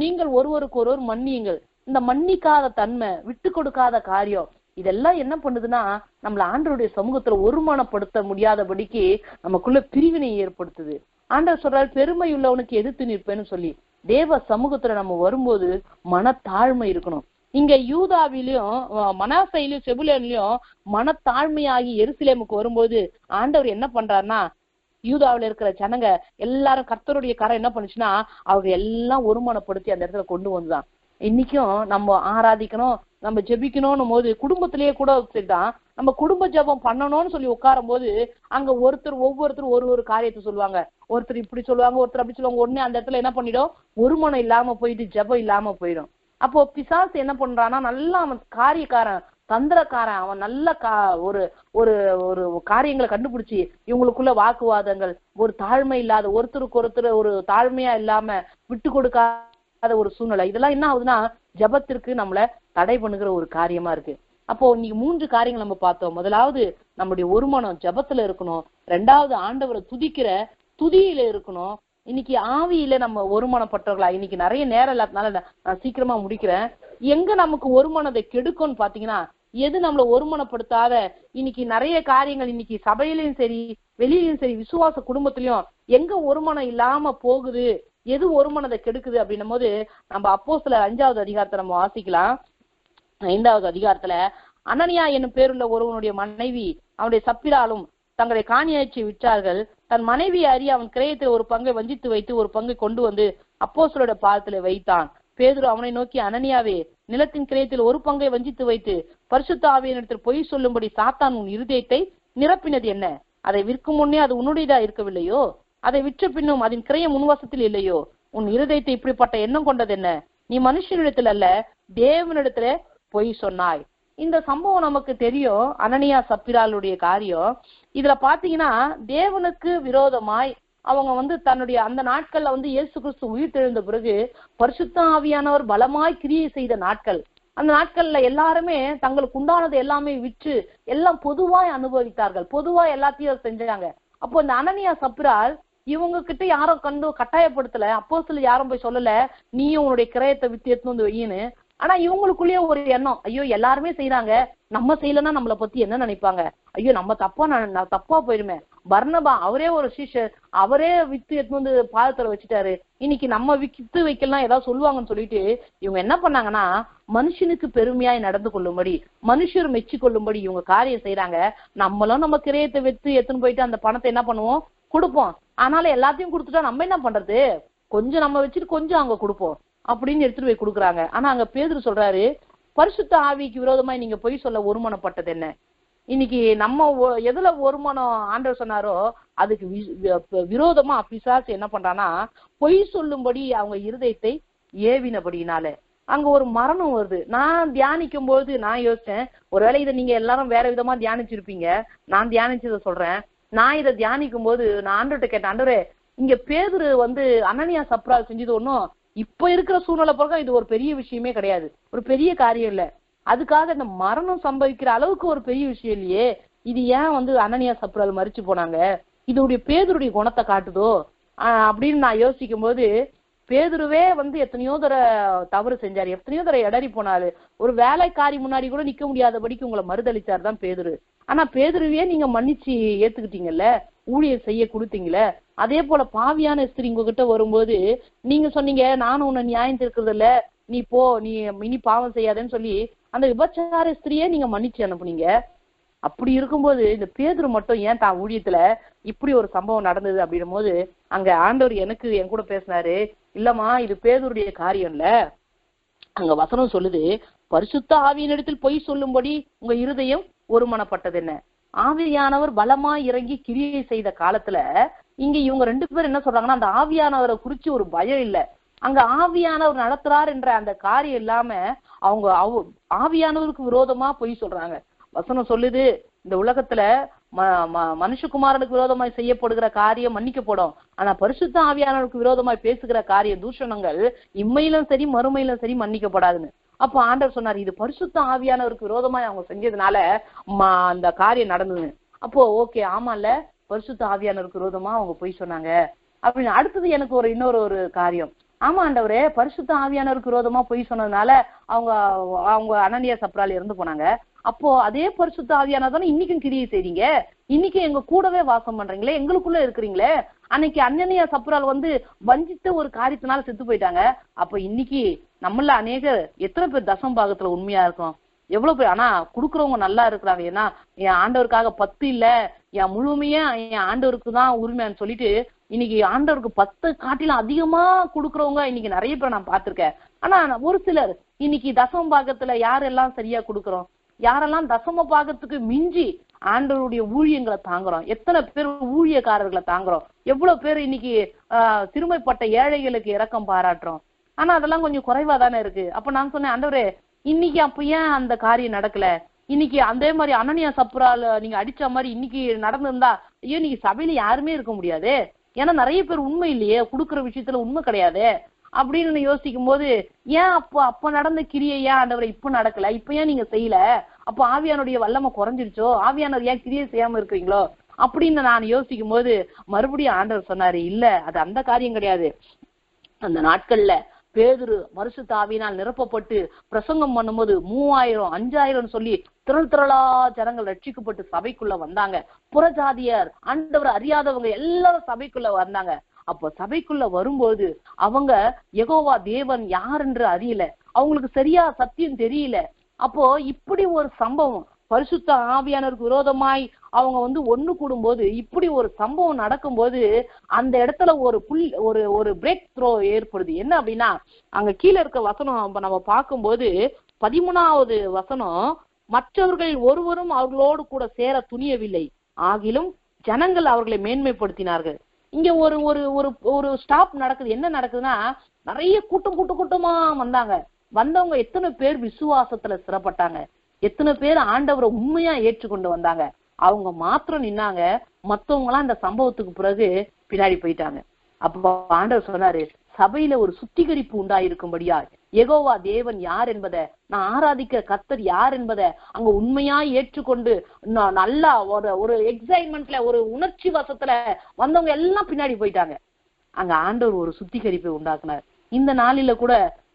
S1: நீங்கள் ஒருவருக்கு ஒருவர் மன்னியுங்கள். இந்த மன்னிக்காத தன்மை, விட்டு கொடுக்காத காரியம், இதெல்லாம் என்ன பண்ணுதுன்னா நம்மள ஆண்டவருடைய சமூகத்துல ஒருமனப்படுத்த முடியாதபடிக்கு நமக்குள்ள பிரிவினை ஏற்படுத்துது. ஆண்டவர் சொல்றாரு, பெருமை உள்ளவனுக்கு எதிர்த்து நிற்பேன்னு சொல்லி. தேவ சமூகத்துல நம்ம வரும்போது மனத்தாழ்மை இருக்கணும். இங்க யூதாவிலையும் மனாசையிலும் செபுலோன்லயும் மனத்தாழ்மையாகி எருசலேமுக்கு வரும்போது ஆண்டவர் என்ன பண்றாருன்னா யூதாவில இருக்கிற ஜனங்க எல்லாரும் கர்த்தருடைய கரம் என்ன பண்ணுச்சுன்னா அவங்க எல்லாம் ஒருமனப்படுத்தி அந்த இடத்துல கொண்டு வந்துதான். இன்னைக்கும் நம்ம ஆராதிக்கணும், நம்ம ஜெபிக்கணும்னு போது குடும்பத்திலேயே கூட சரிதான், நம்ம குடும்ப ஜெபம் பண்ணணும்னு சொல்லி உட்காரும் போது அங்க ஒவ்வொருத்தரும் ஒரு காரியத்தை சொல்லுவாங்க, ஒருத்தர் இப்படி சொல்லுவாங்க, ஒருத்தர் அப்படி சொல்லுவாங்க. உடனே அந்த இடத்துல என்ன பண்ணிடும், ஒருமனம் இல்லாம போயிட்டு ஜெபம் இல்லாம போயிடும். அப்போ பிசாசு என்ன பண்றான்னா நல்லா அவன் காரியக்காரன், தந்திரக்காரன், அவன் நல்ல ஒரு ஒரு ஒரு காரியங்களை கண்டுபிடிச்சி இவங்களுக்குள்ள வாக்குவாதங்கள், ஒரு தாழ்மை இல்லாத, ஒருத்தருக்கு ஒருத்தர் ஒரு தாழ்மையா இல்லாம விட்டு கொடுக்காத ஒரு சூழ்நிலை, இதெல்லாம் என்ன ஆகுதுன்னா ஜபத்திற்கு நம்மள தடை பண்ணுகிற ஒரு காரியமா இருக்கு. அப்போ இன்னைக்கு 3 காரியங்கள் நம்ம பார்த்தோம். முதலாவது நம்முடைய ஒருமனம் ஜபத்துல இருக்கணும். 2வது ஆண்டவரை துதிக்கிற துதியில இருக்கணும். இன்னைக்கு ஆவியில நம்ம ஒருமனப்பட்டவர்களா, இன்னைக்கு நிறைய நேரம் இல்லாதனால நான் சீக்கிரமா முடிக்கிறேன். எங்க நமக்கு ஒருமனதை கெடுக்கும்னு பாத்தீங்கன்னா எது நம்மள ஒருமனப்படுத்தாத இன்னைக்கு நிறைய காரியங்கள், இன்னைக்கு சபையிலயும் சரி வெளியிலயும் சரி விசுவாச குடும்பத்திலயும் எங்க ஒருமனம் இல்லாம போகுது, எது ஒருமனதை கெடுக்குது அப்படின்னும் போது நம்ம அப்போஸ்தலர் 5வது அதிகாரத்தை நம்ம வாசிக்கலாம். 5வது அதிகாரத்துல அனனியா என்னும் பேருள்ள ஒருவனுடைய மனைவி அவனுடைய சப்பிராலும் தங்களை காணியாய்ச்சி விற்றார்கள். தன் மனைவி அறிய அவன் கிரயத்தில் ஒரு பங்கை வஞ்சித்து வைத்து ஒரு பங்கை கொண்டு வந்து அப்போஸ்தலரோட பாதத்துல வைத்தான். பேதுரு அவனை நோக்கி, அனனியாவே, நிலத்தின் கிரயத்தில் ஒரு பங்கை வஞ்சித்து வைத்து பரிசுத்த ஆவியினிடத்தில் பொய் சொல்லும்படி சாத்தான் உன் இருதயத்தை நிரப்பினது என்ன? அதை விற்கும் முன்னே அது உன்னுடையதா இருக்கவில்லையோ? அதை விற்ற பின்னும் அதன் கிரயம் முன்வசத்தில் இல்லையோ? உன் இருதயத்தை இப்படிப்பட்ட எண்ணம் கொண்டது என்ன? நீ மனுஷனிடத்தில் அல்ல தேவனிடத்துல பொய் சொன்னாய். இந்த சம்பவம் நமக்கு தெரியும், அனனியா சப்பிராளுடைய காரியம். இதுல பாத்தீங்கன்னா தேவனுக்கு விரோதமாய் அவங்க தன்னுடைய அந்த நாட்கள்ல இயேசு கிறிஸ்து உயிர் தெழுந்த பிறகு பரிசுத்த ஆவியானவர் பலமாய் கிரியை செய்த நாட்கள். அந்த நாட்கள்ல எல்லாருமே தங்களுக்கு உண்டானது எல்லாமே விற்று எல்லாம் பொதுவாய் அனுபவித்தார்கள், பொதுவா எல்லாத்தையும் செஞ்சாங்க. அப்போ இந்த அனனியா சப்ரால் இவங்க கிட்ட யாரும் கட்டாயப்படுத்தல, அப்போஸ்தலர் யாரும் போய் சொல்லல நீயும் உன்னுடைய கிரயத்தை வித்து எடுத்து வந்து வையின்னு. ஆனா இவங்களுக்குள்ளேயே ஒரு எண்ணம், ஐயோ எல்லாருமே செய்யறாங்க, நம்ம செய்யலன்னா நம்மளை பத்தி என்ன நினைப்பாங்க, ஐயோ நம்ம தப்பா போயிருமே. பர்னபா அவரே ஒரு சீஷர், அவரே வித்து எடுத்து வந்து பாதத்துல வச்சுட்டாரு, இன்னைக்கு நம்ம வித்து வைக்கலாம் ஏதாவது சொல்லுவாங்கன்னு சொல்லிட்டு இவங்க என்ன பண்ணாங்கன்னா மனுஷனுக்கு பெருமையாய் நடந்து கொள்ளும்படி, மனுஷர் மெச்சு கொள்ளும்படி இவங்க காரியம் செய்யறாங்க. நம்மளும் நம்ம கிரயத்தை வித்து எடுத்துன்னு போயிட்டு அந்த பணத்தை என்ன பண்ணுவோம், கொடுப்போம். ஆனாலும் எல்லாத்தையும் கொடுத்துட்டா நம்ம என்ன பண்றது, கொஞ்சம் நம்ம வச்சுட்டு கொஞ்சம் அங்க கொடுப்போம் அப்படின்னு எடுத்துட்டு போய் கொடுக்குறாங்க. ஆனா அங்க பேதுரு சொல்றாரு, பரிசுத்த ஆவிக்கு விரோதமாய் நீங்க பொய் சொல்ல ஒருமனப்பட்டது என்ன? இன்னைக்கு நம்ம எதுல ஒருமனம் ஆண்டவர் சொன்னாரோ அதுக்கு விரோதமா பிசாசு என்ன பண்றான்னா பொய் சொல்லும்படி அவங்க இருதயத்தை ஏவினபடினால அங்க ஒரு மரணம் வருது. நான் தியானிக்கும் போது நான் யோசிச்சேன், ஒருவேளை இதை நீங்க எல்லாரும் வேற விதமா தியானிச்சிருப்பீங்க, நான் தியானிச்சதை சொல்றேன். நான் இதை தியானிக்கும் போது நான் ஆண்டவர்கிட்ட கேட்டேன், ஆண்டவரே இங்க பேதுரு அனனியா சப்ரால் செஞ்சது ஒன்னும் இப்ப இருக்கிற சூழ்நிலை பிறகு இது ஒரு பெரிய விஷயமே கிடையாது, ஒரு பெரிய காரியம் இல்ல, அதுக்காக இந்த மரணம் சம்பவிக்கிற அளவுக்கு ஒரு பெரிய விஷயம் இல்லையே, இது ஏன் அனனியா சப்ரால் மரிச்சு போனாங்க, இதோடைய பேதுருடைய குணத்தை காட்டுதோ அப்படின்னு நான் யோசிக்கும் போது, பேதுருவே எத்தனையோ தடவை தவறு செஞ்சாரு, எத்தனையோ தடவை இடறி போனாரு, ஒரு வேலைக்காரி முன்னாடி கூட நிக்க முடியாதபடிக்கு உங்களை மறுதளிச்சார் தான் பேதுரு. ஆனா பேதுருவே நீங்க மன்னிச்சு ஏத்துக்கிட்டீங்கல்ல, ஊழியர் செய்ய கொடுத்தீங்களே. அதே போல பாவியான ஸ்திரீ உங்ககிட்ட வரும்போது நீங்க சொன்னீங்க, நானும் உன்னை நியாயம் தீர்க்கிறது இல்ல, நீ போ, நீ இனி பாவம் செய்யாதேன்னு சொல்லி அந்த விபச்சார ஸ்திரியே நீங்க மன்னிச்சு அனுப்புனீங்க. அப்படி இருக்கும்போது இந்த பேதுரு மட்டும் ஏன் தான் ஊழியத்துல இப்படி ஒரு சம்பவம் நடந்தது அப்படின்னும் போது அங்க ஆண்டவர் என் கூட பேசினாரு, இல்லம்மா இது பேதுருடைய காரியம் இல்ல, அங்க வசனம் சொல்லுது பரிசுத்த ஆவியின் இடத்தில் பொய் சொல்லும்படி உங்க இருதயம் ஒருமனப்பட்டது என்ன? ஆவியானவர் பலமா இறங்கி கிரியை செய்த காலத்துல இங்க இவங்க 2 பேரும் என்ன சொல்றாங்கன்னா அந்த ஆவியானவரை குறிச்சு ஒரு பயம் இல்ல, அங்க ஆவியானவர் நடத்துறார் என்ற அந்த காரியம் இல்லாம அவங்க ஆவியானவருக்கு விரோதமா பொய் சொல்றாங்க. வசனம் சொல்லுது இந்த உலகத்துல மனுஷகுமாரனுக்கு விரோதமாய் செய்யப்படுகிற காரியம் மன்னிக்கப்படும், ஆனா பரிசுத்த ஆவியானவருக்கு விரோதமாய் பேசுகிற காரிய தூஷணங்கள் இம்மையிலும் சரி மறுமையிலும் சரி மன்னிக்கப்படாதுன்னு. அப்போ ஆண்டவர் சொன்னார், இது பரிசுத்த ஆவியானவருக்கு விரோதமாய் அவங்க செஞ்சதுனால அந்த காரியம் நடந்ததுன்னு. அப்போ ஓகே, ஆமா இல்ல, பரிசுத்த ஆவியானவருக்கு விரோதமா அவங்க பொய் சொன்னாங்க அப்படின்னு. அடுத்தது எனக்கு இன்னொரு காரியம், ஆமா ஆண்டவரே பரிசுத்த ஆவியானவருக்கு விரோதமா பொய் சொன்னதுனால அவங்க அனனியா சப்ரால் இறந்து போனாங்க, அப்போ அதே பரிசுத்த ஆவியானவர்தானே இன்னைக்கும் கிரியை செய்றீங்க, இன்னைக்கு எங்க கூடவே வாசம் பண்றீங்களே, எங்களுக்குள்ள இருக்கிறீங்களே. அன்னைக்கு அனனியா சப்ரால் வஞ்சித்த ஒரு காரியத்தினால செத்து போயிட்டாங்க, அப்ப இன்னைக்கு நம்மள அநேகர் எத்தனை பேர் தசம் பாகத்துல உண்மையா இருக்கோம், எவ்வளவு பேர் ஆனா குடுக்குறவங்க நல்லா இருக்கிறாங்க, ஏன்னா என் ஆண்டவருக்காக 10 இல்ல, என் முழுமையா என் ஆண்டவருக்கு தான் உரிமைன்னு சொல்லிட்டு இன்னைக்கு ஆண்டவருக்கு 10 காட்டிலும் அதிகமா குடுக்குறவங்க இன்னைக்கு நிறைய பேர் நான் பார்த்திருக்கேன். ஆனா ஒரு சிலர் இன்னைக்கு தசம பாகத்துல யாரெல்லாம் சரியா கொடுக்குறோம், யாரெல்லாம் தசம பாகத்துக்கு மிஞ்சி ஆண்டவருடைய ஊழியங்களை தாங்குறோம், எத்தனை பேர் ஊழியக்காரர்களை தாங்குறோம், எவ்வளவு பேர் இன்னைக்கு சிறுமைப்பட்ட ஏழைகளுக்கு இரக்கம் பாராட்டுறோம். ஆனா அதெல்லாம் கொஞ்சம் குறைவா தானே இருக்கு. அப்ப நான் சொன்னேன், ஆண்டவரே இன்னைக்கு அப்ப ஏன் அந்த காரியம் நடக்கல, இன்னைக்கு அதே மாதிரி அனனியா சப்ரால் நீங்க அடிச்ச மாதிரி இன்னைக்கு நடந்திருந்தா ஐயோ இன்னைக்கு சபையில யாருமே இருக்க முடியாது, ஏன்னா நிறைய பேர் உண்மை இல்லையே, கொடுக்குற விஷயத்துல உண்மை கிடையாது அப்படின்னு யோசிக்கும் போது, ஏன் அப்ப நடந்த கிரியை ஏன் ஆண்டவரை இப்ப நடக்கல, இப்ப ஏன் நீங்க செய்யல, அப்ப ஆவியானுடைய வல்லமை குறைஞ்சிருச்சோ, ஆவியானவர் ஏன் கிரியை செய்யாம இருக்கிறீங்களோ அப்படின்னு நான் யோசிக்கும் போது மறுபடியும் ஆண்டவர் சொன்னாரு, இல்ல அது அந்த காரியம் கிடையாது. அந்த நாட்கள்ல பேதுரு பரிசுத்த ஆவியினால் நிரப்பப்பட்டு பிரசங்கம் பண்ணும்போது 3000 5000 சொல்லி திரளா ஜனங்கள் ரட்சிக்கப்பட்டு சபைக்குள்ள வந்தாங்க. புறஜாதியர் ஆண்டவர் அறியாதவங்க எல்லாரும் சபைக்குள்ள வந்தாங்க. அப்ப சபைக்குள்ள வரும்போது அவங்க யெகோவா தேவன் யார் என்று அறியல, அவங்களுக்கு சரியா சத்தியம் தெரியல. அப்போ இப்படி ஒரு சம்பவம் பரிசுத்த ஆவியானவருக்கு விரோதமாய் அவங்க ஒண்ணு கூடும்போது இப்படி ஒரு சம்பவம் நடக்கும்போது அந்த இடத்துல ஒரு பிரேக் த்ரோ ஏற்படுது. என்ன அப்படின்னா அங்க கீழே இருக்க வசனம் நம்ம பார்க்கும்போது 13வது வசனம், மற்றவர்கள் ஒருவரும் அவர்களோடு கூட சேர துணியவில்லை, ஆகிலும் ஜனங்கள் அவர்களை மேன்மைப்படுத்தினார்கள். இங்க ஒரு ஒரு ஒரு ஸ்டாப் நடக்குது. என்ன நடக்குதுன்னா நிறைய கூட்டமா வந்தவங்க எத்தனை பேர் விசுவாசத்துல சிறப்பட்டாங்க, எத்தனை பேர் ஆண்டவரை உண்மையா ஏற்றுக்கொண்டு வந்தாங்க, அவங்க மாத்திரம் நின்னாங்க, மத்தவங்க எல்லாம் இந்த சம்பவத்துக்கு பிறகு பின்னாடி போயிட்டாங்க. அப்ப ஆண்டவர் சொன்னாரு, சபையில ஒரு சுத்திகரிப்பு உண்டாயிருக்கும்படியா யெகோவா தேவன் யார் என்பதை, நான் ஆராதிக்கிற கர்த்தர் யார் என்பதை அங்க உண்மையா ஏற்றுக்கொண்டு நல்லா ஒரு எக்ஸைட்மெண்ட்ல ஒரு உணர்ச்சி வசத்துல வந்தவங்க எல்லாம் பின்னாடி போயிட்டாங்க. அங்க ஆண்டவர் ஒரு சுத்திகரிப்பை உண்டாக்குனார். இந்த நாளில கூட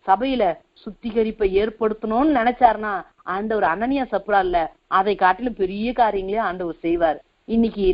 S1: சபையில சுத்திகரிப்பை ஏற்படுத்தணும்னு நினைச்சாருன்னா ஆண்டவர் அனனியா சப்ரா இல்ல, அதை காட்டிலும் பெரிய காரியங்களே ஆண்டவர் செய்வார். இன்னைக்கு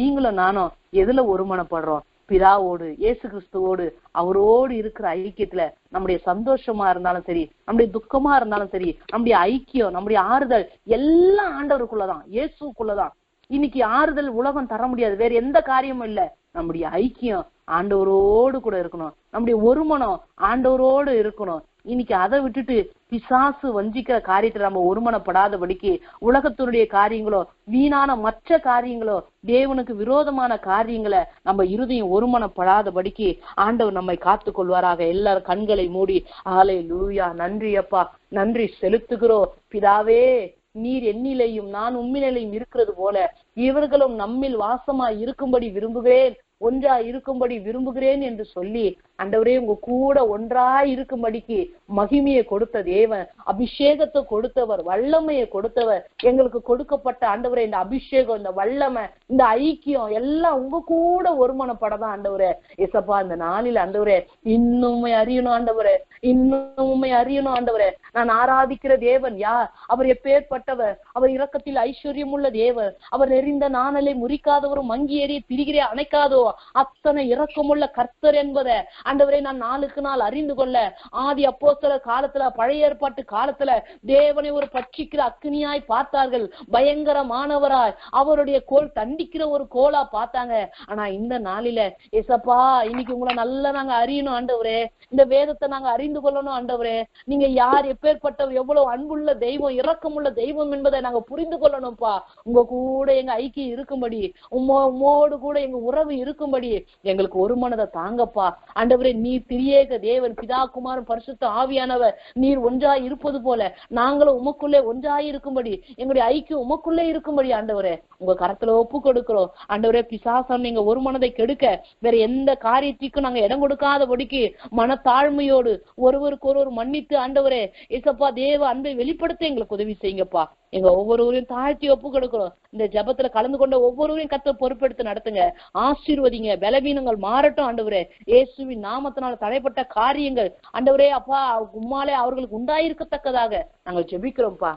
S1: நீங்களும் நானும் எதுல ஒருமனப்படுறோம்? பிதாவோடு, இயேசு கிறிஸ்துவோடு, அவரோடு இருக்கிற ஐக்கியத்துல நம்முடைய சந்தோஷமா இருந்தாலும் சரி, நம்முடைய துக்கமா இருந்தாலும் சரி, நம்முடைய ஐக்கியம், நம்முடைய ஆறுதல் எல்லாம் ஆண்டவருக்குள்ளதான், இயேசுக்குள்ளதான். இன்னைக்கு ஆறுதல் உலகம் தர முடியாது, வேற எந்த காரியமும் இல்ல. நம்முடைய ஐக்கியம் ஆண்டவரோடு கூட இருக்கணும், நம்முடைய ஒருமனம் ஆண்டவரோடு இருக்கணும். இன்னைக்கு அதை விட்டுட்டு பிசாசு வஞ்சிக்கிற காரியத்துல நம்ம ஒருமனப்படாதபடிக்கு உலகத்தினுடைய காரியங்களோ, வீணான மற்ற காரியங்களோ, தேவனுக்கு விரோதமான காரியங்களை நம்ம இருதயம் ஒருமனப்படாதபடிக்கு ஆண்டவர் நம்மை காத்து கொள்வாராக. எல்லாரும் கண்களை மூடி ஹல்லேலூயா, நன்றி அப்பா, நன்றி செலுத்துகிறோம் பிதாவே. நீர் என்னிலையும் நான் உம்மிலையும் இருக்கிறது போல இவர்களும் நம்மில் வாசமா இருக்கும்படி விரும்புகிறேன், ஒன்றா இருக்கும்படி விரும்புகிறேன் என்று சொல்லி ஆண்டவரே உங்க கூட ஒன்றா இருக்கும்படிக்கு மகிமையை கொடுத்த தேவன், அபிஷேகத்தை கொடுத்தவர், வல்லமையை கொடுத்தவர், எங்களுக்கு கொடுக்கப்பட்ட ஆண்டவரே இந்த அபிஷேகம், இந்த வல்லமை, இந்த ஐக்கியம் எல்லாம் உங்க கூட ஒருமனப்படதான் ஆண்டவரே. ஏசப்பா இந்த நாளில் ஆண்டவரே இன்னும் அறியணும் ஆண்டவரே, இன்னும் அறியணும் ஆண்டவரே. நான் ஆராதிக்கிற தேவன் யார்? அவர் எப்பேற்பட்டவர்? அவர் இரக்கத்தில் ஐஸ்வர்யம் உள்ள தேவர், அவர் நெறிந்த நாணலை முறிக்காதவரும் மங்கி ஏறிய திரிகிறே அணைக்காதோ அத்தனை இரக்கமுள்ள கர்த்தர் என்பதை ஆண்டவரே நான் நாளுக்கு நாள் அறிந்து கொள்ள, ஆதி அப்போஸ்தலர் காலத்துல, பழைய ஏற்பாட்டு காலத்துல தேவனை ஒரு பட்சிக்கிற அக்னியாய் பார்த்தார்கள், பயங்கரமானவராய் அவருடைய கோல் தண்டிக்கிற ஒரு கோலா பார்த்தாங்க. ஆனா இந்த நாளில ஏசப்பா இன்னைக்கு உங்களை நல்லா நாங்க அறியணும் ஆண்டவரே, இந்த வேதத்தை நாங்க அறிந்து கொள்ளணும் ஆண்டவரே. நீங்க யார், எப்பேற்பட்டவர், எவ்வளவு அன்புள்ள தெய்வம், இரக்கமுள்ள தெய்வம் என்பதை நாங்க புரிந்து கொள்ளணும்ப்பா. உங்க கூட எங்க ஐக்கியம் இருக்கும்படி, உம்மோடு கூட எங்க உறவு இருக்கும்படி எங்களுக்கு ஒரு மனதை தாங்கப்பா ஆண்டவரே. நீர் திரியேக தேவன், பிதா குமாரன் பரிசுத்த ஆவியானவர் நீர் ஒன்றாய் இருப்பது போல நாங்களும் உமக்குள்ளே ஒன்றாய் இருக்கும்படி, எங்களுடைய ஐக்கியம் உமக்குள்ளே இருக்கும்படி ஆண்டவரே உங்க கரத்துல ஒப்பு கொடுக்கிறோம் ஆண்டவரே. பிசாசம் நீங்க ஒரு மனதை கெடுக்க வேற எந்த காரியத்திற்கும் நாங்க இடம் கொடுக்காதபடிக்கு மனத்தாழ்மையோடு ஒருவருக்கு ஒருவர் மன்னித்து ஆண்டவரே ஏசப்பா தேவ அன்பை வெளிப்படுத்த எங்களுக்கு உதவி செய்யுங்கப்பா. எங்க ஒவ்வொருவரையும் தாழ்த்தி ஒப்பு கொடுக்கிறோம். இந்த ஜபத்துல கலந்து கொண்ட ஒவ்வொருவரையும் கர்த்தர் பொறுப்பெடுத்து நடத்துங்க, ஆசீர்வதிங்க, பலவீனங்கள் மாறட்டும் ஆண்டவரே. இயேசுவின் நாமத்தினால் தடைப்பட்ட காரியங்கள் ஆண்டவரே அப்பா உம்மாலே அவர்களுக்கு உண்டாயிருக்கத்தக்கதாக நாங்கள் ஜெபிக்கிறோம்ப்பா.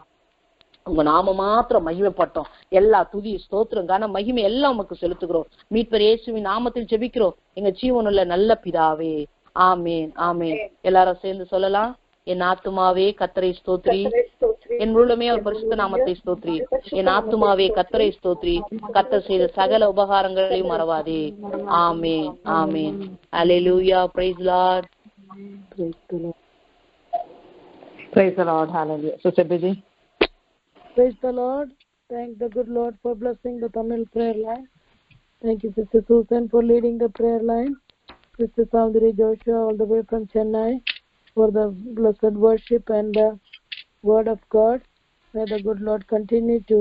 S1: உங்க நாம மாத்திரம் மகிமைப்பட்டோம். எல்லா துதி ஸ்தோத்திரம் கன மகிமை எல்லாம் உமக்கு செலுத்துகிறோம். மீட்பர் இயேசுவின் நாமத்தில் ஜெபிக்கிறோம் எங்க ஜீவனுள்ள நல்ல பிதாவே, ஆமேன் ஆமேன். எல்லாரும் சேர்ந்து சொல்லலாம். என் ஆத்துமாவே கர்த்தரை ஸ்தோத்ரி, என் உள்ளமே அவர் பரிசுத்த நாமத்தை ஸ்தோத்ரி. என் ஆத்துமாவே கர்த்தரை ஸ்தோத்ரி, கர்த்தர் செய்த சகல உபகாரங்களையும் மறவாதே. ஆமேன் ஆமேன். ஹல்லேலூயா. Praise Lord.
S2: Praise the Lord. Hallelujah. Sister Bidhi.
S3: Praise the Lord. Thank the good Lord for blessing the Tamil prayer line. Thank you, Sister Susan, for leading the prayer line. Sister Soundari Joshua, all the way from Chennai, for the blessed worship and the word of God. May the good Lord continue to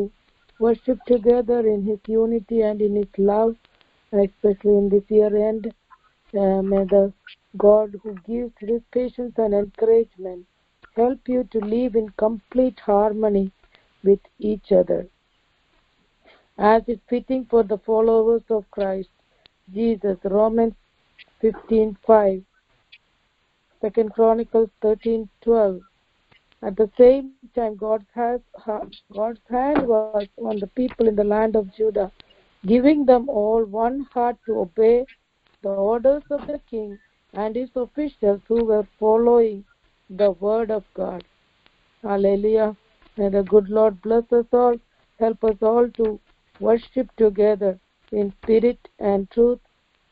S3: worship together in His unity and in His love, especially in this year end. May the God who gives His patience and encouragement help you to live in complete harmony with each other, as is fitting for the followers of Christ Jesus. Romans 15:5, 2 Chronicles 13:12. At the same time, God's hand was on the people in the land of Judah, giving them all one heart to obey the orders of the king and his officials who were following the word of God. Hallelujah. May the good Lord bless us all, help us all to worship together in spirit and truth.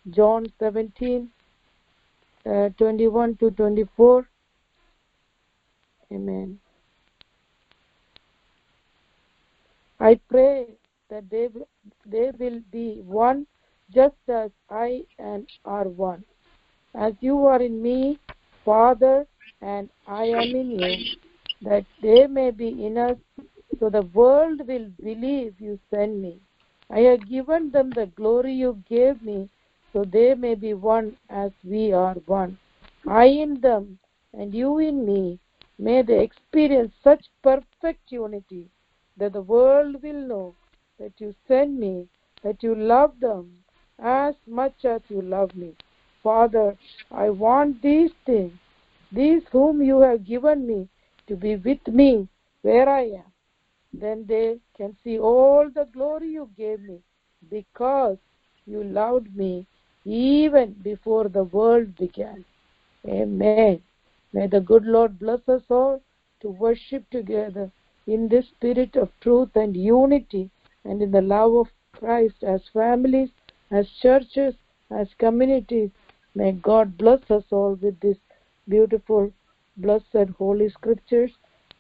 S3: John 17:21-24. Amen. I pray that they will be one, just as I and are one. As you are in me, Father, and I am in you, that they may be in us, so the world will believe you sent me. I have given them the glory you gave me, so they may be one as we are one. I in them and you in me. May they experience such perfect unity that the world will know that you sent me, that you love them as much as you love me. Father, I want these things, these whom you have given me, to be with me where I am. Then they can see all the glory you gave me, because you loved me even before the world began. Amen. May the good Lord bless us all to worship together in this spirit of truth and unity and in the love of Christ as families, as churches, as communities. May God bless us all with this beautiful, blessed, holy scriptures.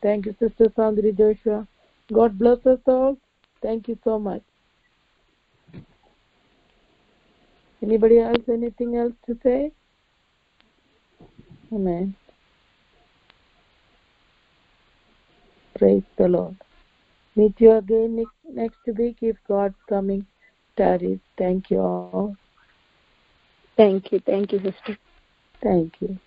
S3: Thank you, Sister Sandri Joshua. God bless us all. Thank you so much. Anybody else, anything else to say? Amen. Praise the Lord. Meet you again next week if God's coming tarries. Thank you all.
S2: Thank you, sister.
S3: Thank you.